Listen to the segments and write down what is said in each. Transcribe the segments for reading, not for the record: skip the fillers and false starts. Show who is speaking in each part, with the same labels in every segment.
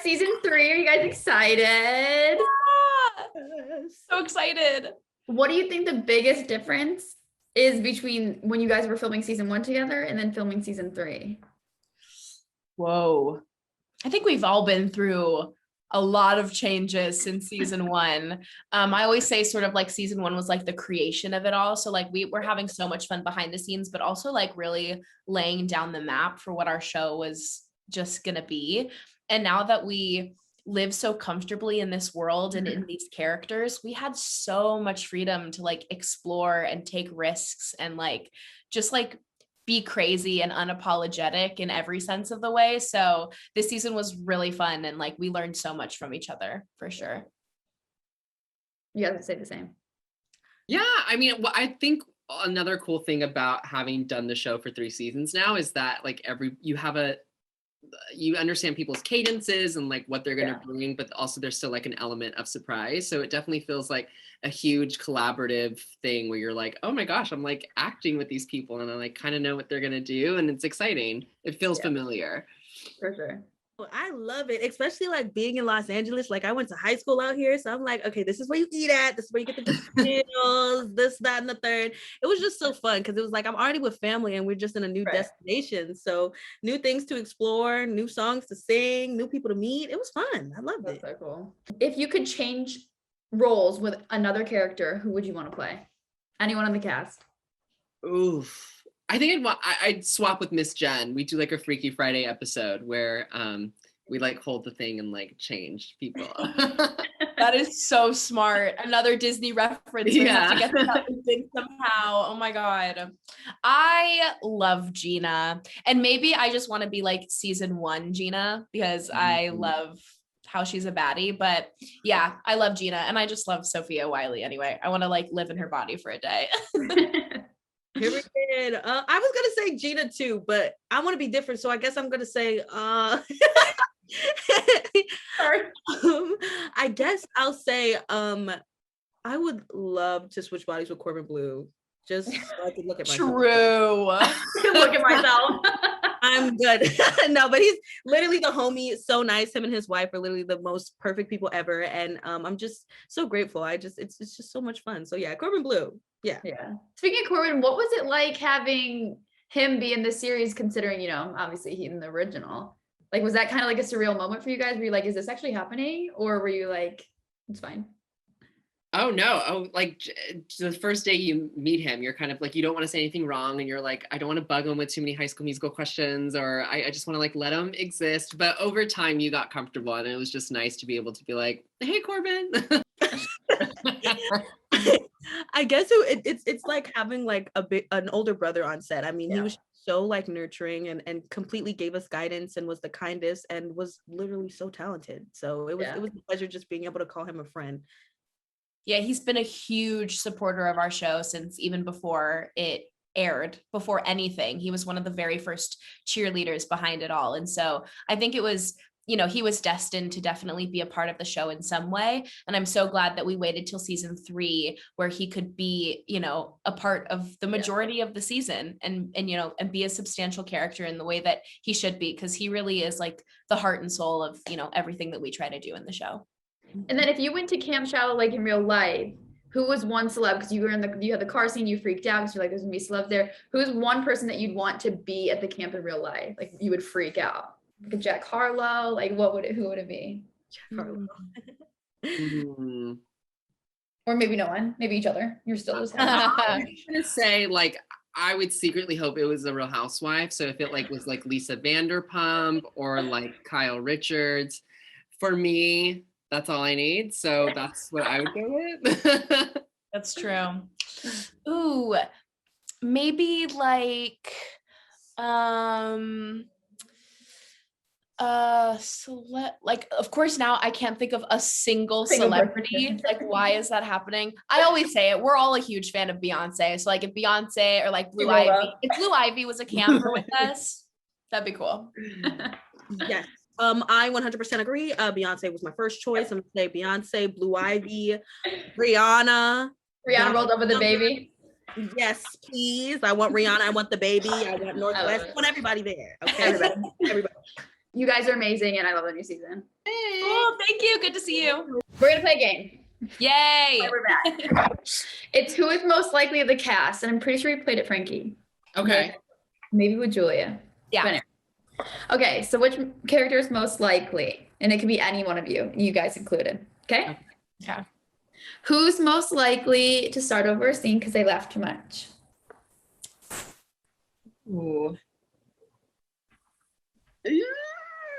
Speaker 1: season 3. Are you guys excited?
Speaker 2: So excited.
Speaker 1: What do you think the biggest difference is between when you guys were filming season 1 together and then filming season 3?
Speaker 2: Whoa. I think we've all been through a lot of changes since season 1. I always say sort of like season 1 was like the creation of it all. So like we were having so much fun behind the scenes, but also like really laying down the map for what our show was just gonna be. And now that we live so comfortably in this world and in these characters, we had so much freedom to like explore and take risks and like just like be crazy and unapologetic in every sense of the way. So this season was really fun and like we learned so much from each other for sure.
Speaker 1: You guys would say the same.
Speaker 3: Yeah, I mean, I think another cool thing about having done the show for 3 seasons now is that like you understand people's cadences and like what they're going to bring, but also there's still like an element of surprise. So it definitely feels like a huge collaborative thing where you're like, oh my gosh, I'm like acting with these people and I like kind of know what they're going to do. And it's exciting. It feels familiar.
Speaker 1: For sure.
Speaker 4: I love it, especially like being in Los Angeles. Like I went to high school out here, so I'm like, okay, this is where you eat at. This is where you get the good meals, this, that, and the third. It was just so fun because it was like I'm already with family and we're just in a new destination. So new things to explore, new songs to sing, new people to meet. It was fun. I loved it.
Speaker 1: That's so cool. If you could change roles with another character, who would you want to play? Anyone on the cast?
Speaker 3: Oof. I think I'd swap with Miss Jen. We do like a Freaky Friday episode where we like hold the thing and like change people.
Speaker 2: That is so smart. Another Disney reference. We have to get that thing somehow. Oh my God. I love Gina. And maybe I just want to be like season 1 Gina because I love how she's a baddie. But yeah, I love Gina. And I just love Sophia Wiley anyway. I want to like live in her body for a day.
Speaker 4: Period. I was gonna say Gina too, but I want to be different, so I guess I'm gonna say I guess I'll say I would love to switch bodies with Corbin Bleu, just so I could look at myself.
Speaker 2: True.
Speaker 1: Look at myself.
Speaker 4: I'm good. No, but he's literally the homie. It's so nice. Him and his wife are literally the most perfect people ever, and I'm just so grateful. It's just so much fun. So yeah, Corbin Bleu. Yeah.
Speaker 1: Speaking of Corbin, what was it like having him be in this series, considering, you know, obviously he's in the original? Like, was that kind of like a surreal moment for you guys? Were you like, is this actually happening? Or were you like, it's fine?
Speaker 3: Oh no. Oh, like the first day you meet him, you're kind of like, you don't want to say anything wrong. And you're like, I don't want to bug him with too many High School Musical questions, or I just want to like, let him exist. But over time you got comfortable and it was just nice to be able to be like, hey, Corbin.
Speaker 4: I guess it's like having like an older brother on set. I mean, he was so like nurturing and completely gave us guidance and was the kindest and was literally so talented. So it was a pleasure just being able to call him a friend.
Speaker 2: Yeah, he's been a huge supporter of our show since even before it aired, before anything. He was one of the very first cheerleaders behind it all. And so I think it was, you know, he was destined to definitely be a part of the show in some way. And I'm so glad that we waited till season 3 where he could be, you know, a part of the majority of the season and, you know, and be a substantial character in the way that he should be, because he really is like the heart and soul of, you know, everything that we try to do in the show.
Speaker 1: And then if you went to Camp Shallow Lake in real life, who was one celeb? Because you had the car scene, you freaked out because you're like, there's gonna be celebs there. Who's one person that you'd want to be at the camp in real life? Like you would freak out. Like a Jack Harlow, like who would it be?
Speaker 4: Jack Harlow.
Speaker 1: Or maybe no one, maybe each other. You're still just
Speaker 3: I'm gonna say like I would secretly hope it was a Real Housewife. So if it like was like Lisa Vanderpump or like Kyle Richards, for me, that's all I need. So that's what I would go with.
Speaker 2: That's true. Ooh, maybe like like of course now I can't think of a single celebrity. Like why is that happening? I always say it, we're all a huge fan of Beyonce, so like if Beyonce or like Blue Ivy, if Blue Ivy was a camper with us, that'd be cool.
Speaker 4: Yes. I 100% agree. Beyonce was my first choice. I'm gonna say Beyonce, Blue Ivy, Rihanna.
Speaker 1: Rihanna rolled over the baby.
Speaker 4: Yes, please. I want Rihanna. I want the baby. I want Northwest. I want everybody there. Okay, everybody.
Speaker 1: You guys are amazing, and I love the new season.
Speaker 2: Cool, thank you. Good to see you.
Speaker 1: We're gonna play a game.
Speaker 2: Yay.
Speaker 1: We're back. It's who is most likely of the cast, and I'm pretty sure we played it, Frankie.
Speaker 3: Okay.
Speaker 1: Maybe with Julia.
Speaker 2: Yeah.
Speaker 1: But anyway. Okay, so which character is most likely? And it could be any one of you guys included. Okay?
Speaker 2: Okay.
Speaker 1: Who's most likely to start over a scene because they laughed too much?
Speaker 2: Ooh.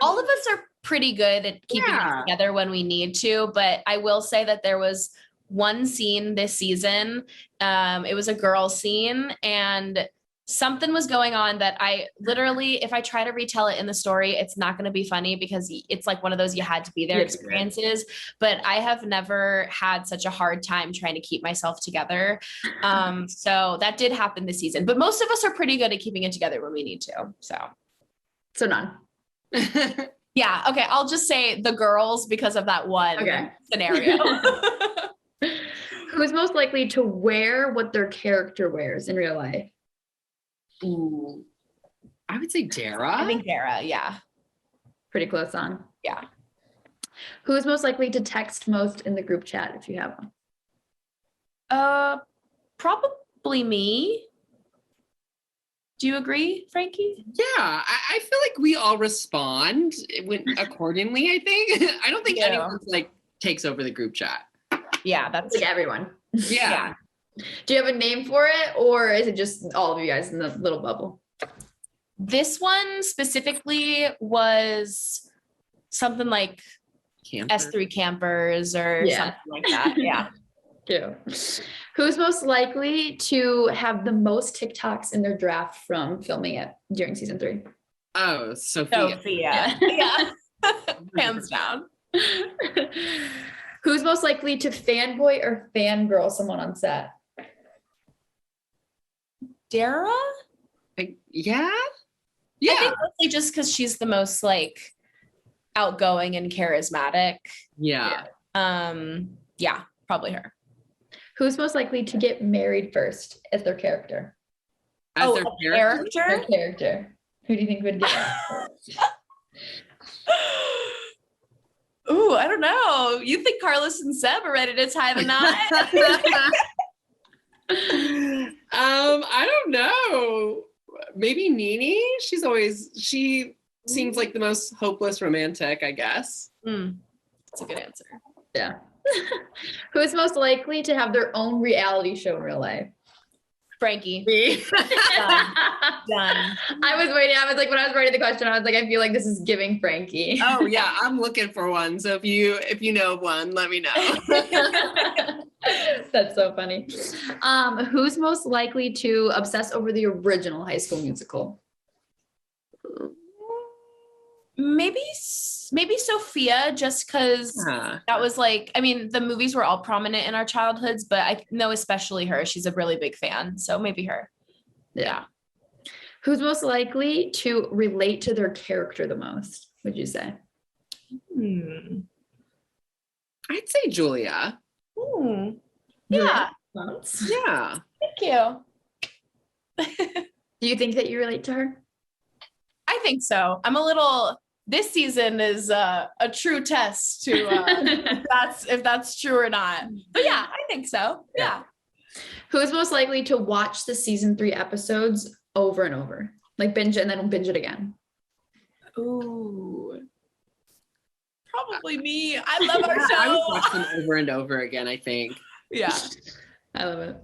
Speaker 2: All of us are pretty good at keeping it together when we need to, but I will say that there was one scene this season. It was a girl scene, and something was going on that I literally, if I try to retell it in the story, it's not going to be funny because it's like one of those you had to be there experiences. But I have never had such a hard time trying to keep myself together. So that did happen this season, but most of us are pretty good at keeping it together when we need to.
Speaker 1: So none.
Speaker 2: Yeah. Okay. I'll just say the girls because of that one scenario.
Speaker 1: Who's most likely to wear what their character wears in real life?
Speaker 3: Ooh. I would say Dara.
Speaker 2: I think Dara. Yeah.
Speaker 1: Pretty close on.
Speaker 2: Yeah.
Speaker 1: Who's most likely to text most in the group chat if you have one?
Speaker 2: Probably me. Do you agree, Frankie?
Speaker 3: Yeah, I feel like we all respond accordingly, I think. I don't think anyone like takes over the group chat.
Speaker 2: Yeah, that's
Speaker 1: like everyone.
Speaker 3: Yeah.
Speaker 1: Do you have a name for it, or is it just all of you guys in the little bubble?
Speaker 2: This one specifically was something like S3 campers or something like that. Yeah.
Speaker 1: Yeah. Who's most likely to have the most TikToks in their draft from filming it during season 3?
Speaker 3: Oh, Sophia.
Speaker 2: Yeah. Hands down.
Speaker 1: Who's most likely to fanboy or fangirl someone on set?
Speaker 2: Dara?
Speaker 3: Yeah.
Speaker 2: I think mostly just because she's the most like outgoing and charismatic.
Speaker 3: Yeah.
Speaker 2: Yeah, probably her.
Speaker 1: Who's most likely to get married first as their character?
Speaker 3: As their character?
Speaker 1: Their character. Who do you think would get married first?
Speaker 2: Ooh, I don't know. You think Carlos and Seb are ready to tie the knot?
Speaker 3: I don't know. Maybe Nene. She seems like the most hopeless romantic, I guess.
Speaker 2: That's a good answer.
Speaker 1: Yeah. Who's most likely to have their own reality show in real life?
Speaker 2: Frankie.
Speaker 3: Me.
Speaker 2: Done.
Speaker 1: I was waiting. I was like, when I was writing the question, I was like, I feel like this is giving Frankie.
Speaker 3: Oh yeah, I'm looking for one. So if you know of one, let me know.
Speaker 1: That's so funny. Who's most likely to obsess over the original High School Musical?
Speaker 2: Maybe Sophia, just because that was like, I mean, the movies were all prominent in our childhoods, but I know especially her. She's a really big fan, so maybe her.
Speaker 1: Yeah. Who's most likely to relate to their character the most, would you say?
Speaker 3: I'd say Julia.
Speaker 2: Yeah.
Speaker 3: Yeah.
Speaker 2: Thank you.
Speaker 1: Do you think that you relate to her?
Speaker 2: I think so. This season is a true test to if that's true or not. But yeah, I think so. Yeah.
Speaker 1: Who's most likely to watch the season 3 episodes over and over? Like binge it and then binge it again?
Speaker 2: Ooh. Probably me. I love our show.
Speaker 3: I would watch them over and over again, I think.
Speaker 2: Yeah.
Speaker 1: I love it.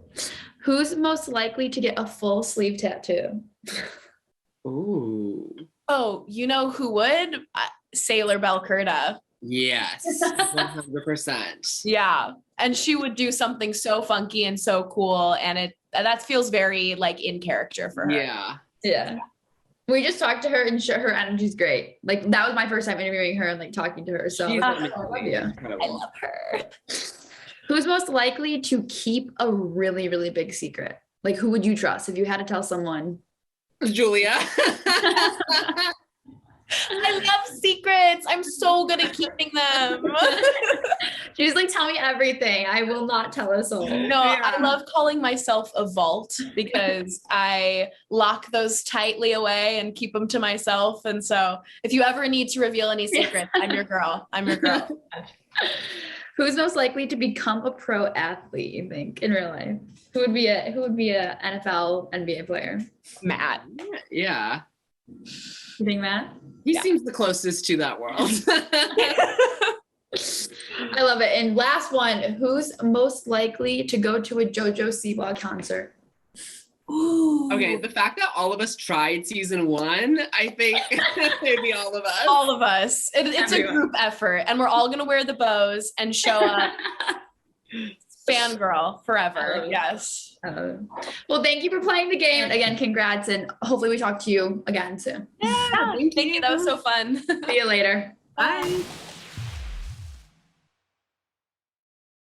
Speaker 1: Who's most likely to get a full sleeve tattoo?
Speaker 3: Ooh.
Speaker 2: Oh, you know who would? Sailor Belcurda.
Speaker 3: Yes, 100%.
Speaker 2: Yeah, and she would do something so funky and so cool, and that feels very like in character for her.
Speaker 1: Yeah. We just talked to her, and her energy's great. Like that was my first time interviewing her and like talking to her. So
Speaker 2: I love her.
Speaker 1: Who's most likely to keep a really, really big secret? Like who would you trust if you had to tell someone?
Speaker 3: Julia.
Speaker 2: I love secrets. I'm so good at keeping them.
Speaker 1: Do She was like, tell me everything. I will not tell a soul.
Speaker 2: No,
Speaker 3: Yeah.
Speaker 2: I love calling myself a vault because I lock those tightly away and keep them to myself. And so if you ever need to reveal any secrets, I'm your girl. I'm your girl.
Speaker 1: Who's most likely to become a pro athlete, you think, in real life? Who would be a NFL, NBA player?
Speaker 2: Matt.
Speaker 3: Yeah.
Speaker 1: You think Matt?
Speaker 3: He
Speaker 2: Yeah.
Speaker 3: seems the closest to that world.
Speaker 1: I love it. And last one, who's most likely to go to a JoJo Siwa concert?
Speaker 3: Okay, the fact that all of us tried season 1, I think maybe all of us.
Speaker 2: All of us. It's a
Speaker 1: Everyone.
Speaker 2: group effort, and we're all gonna wear the bows and show up. Fangirl forever. Yes.
Speaker 1: Well, thank you for playing the game. Again, congrats, and hopefully we talk to you again soon.
Speaker 2: Yeah. Thank you. That was so fun.
Speaker 1: See you later.
Speaker 4: Bye.